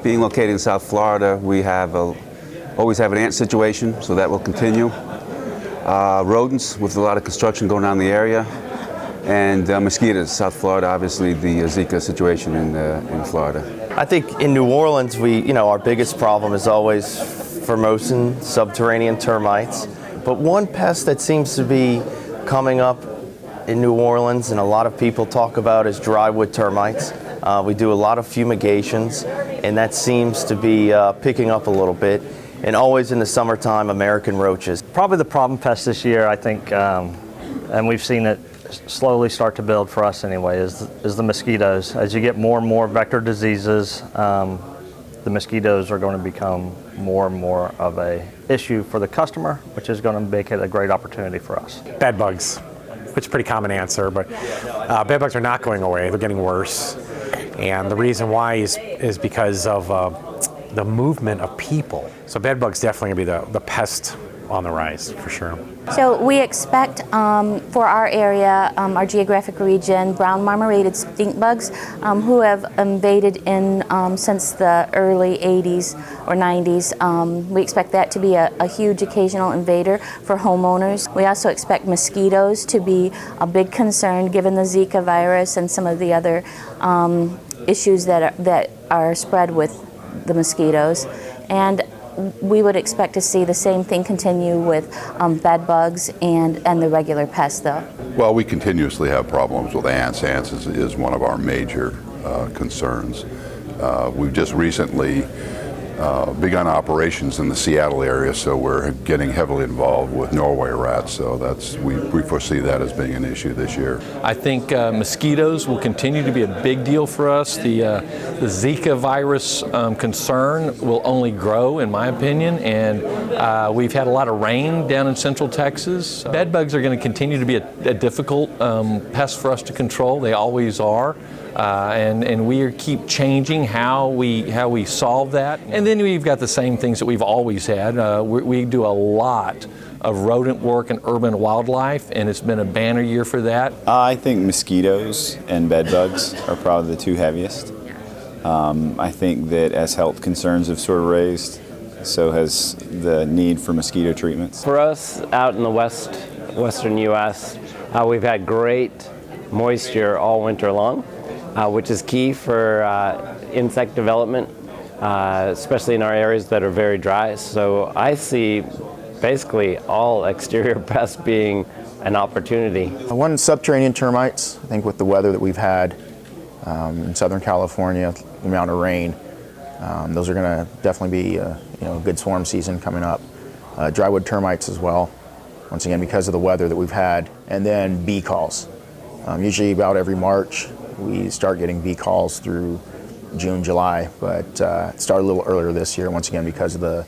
Being located in South Florida, we always have an ant situation, so that will continue. Rodents, with a lot of construction going on in the area, and mosquitoes. South Florida, obviously, the Zika situation in Florida. I think in New Orleans, our biggest problem is always Formosan subterranean termites. But one pest that seems to be coming up in New Orleans and a lot of people talk about is drywood termites. We do a lot of fumigations, and that seems to be picking up a little bit. And always in the summertime, American roaches. Probably the problem pest this year, I think, and we've seen it slowly start to build for us anyway, is the mosquitoes. As you get more and more vector diseases, the mosquitoes are going to become more and more of a issue for the customer, which is going to make it a great opportunity for us. Bed bugs, which is a pretty common answer, but bed bugs are not going away, they're getting worse. And the reason why is because of the movement of people. So bed bugs definitely going to be the pest on the rise, for sure. So we expect for our area, our geographic region, brown marmorated stink bugs who have invaded in since the early 80s or 90s. We expect that to be a huge occasional invader for homeowners. We also expect mosquitoes to be a big concern given the Zika virus and some of the other issues that are spread with the mosquitoes. And we would expect to see the same thing continue with bed bugs and the regular pests, though. Well, we continuously have problems with ants. Ants is one of our major concerns. We've just recently begun operations in the Seattle area, so we're getting heavily involved with Norway rats, so we foresee that as being an issue this year. I think mosquitoes will continue to be a big deal for us. The Zika virus concern will only grow, in my opinion, and we've had a lot of rain down in central Texas. Bed bugs are going to continue to be a difficult pest for us to control. They always are. And we keep changing how we solve that. And then we've got the same things that we've always had. We do a lot of rodent work and urban wildlife, and it's been a banner year for that. I think mosquitoes and bed bugs are probably the two heaviest. I think that as health concerns have sort of raised, so has the need for mosquito treatments. For us out in the western U.S., we've had great moisture all winter long. Which is key for insect development, especially in our areas that are very dry. So I see basically all exterior pests being an opportunity. One, subterranean termites. I think with the weather that we've had in Southern California, the amount of rain, those are going to definitely be a good swarm season coming up. Drywood termites as well, once again because of the weather that we've had. And then bee calls. Usually about every March, we start getting bee calls through June, July, but it started a little earlier this year, once again, because of the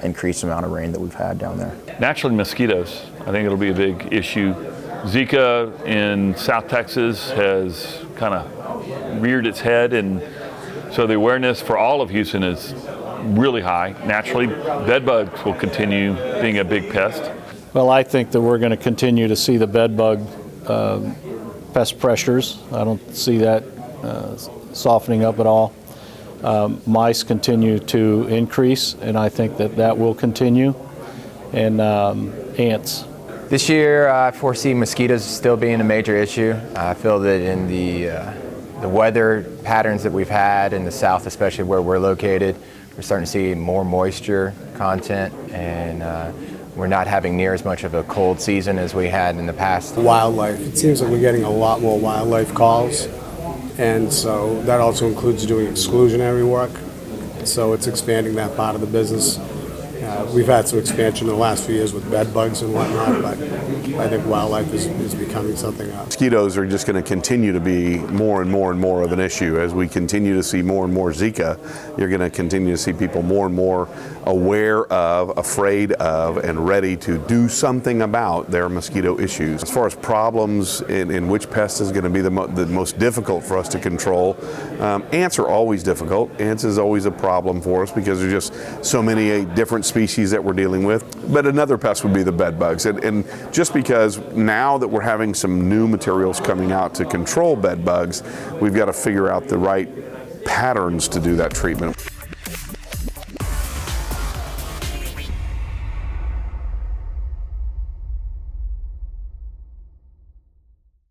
increased amount of rain that we've had down there. Naturally, mosquitoes. I think it'll be a big issue. Zika in South Texas has kind of reared its head, and so the awareness for all of Houston is really high. Naturally, bed bugs will continue being a big pest. Well, I think that we're going to continue to see the bed bug pest pressures. I don't see that softening up at all. Mice continue to increase, and I think that will continue. And ants. This year, I foresee mosquitoes still being a major issue. I feel that in the weather patterns that we've had in the south, especially where we're located, we're starting to see more moisture content, and we're not having near as much of a cold season as we had in the past. Wildlife. It seems like we're getting a lot more wildlife calls, and so that also includes doing exclusionary work. So it's expanding that part of the business. We've had some expansion in the last few years with bed bugs and whatnot, but I think wildlife is becoming something else. Mosquitoes are just going to continue to be more and more and more of an issue. As we continue to see more and more Zika, you're going to continue to see people more and more aware of, afraid of, and ready to do something about their mosquito issues. As far as problems in which pest is going to be the most difficult for us to control, ants are always difficult. Ants is always a problem for us because there's just so many different species that we're dealing with. But another pest would be the bed bugs. And just because now that we're having some new materials coming out to control bed bugs, we've got to figure out the right patterns to do that treatment.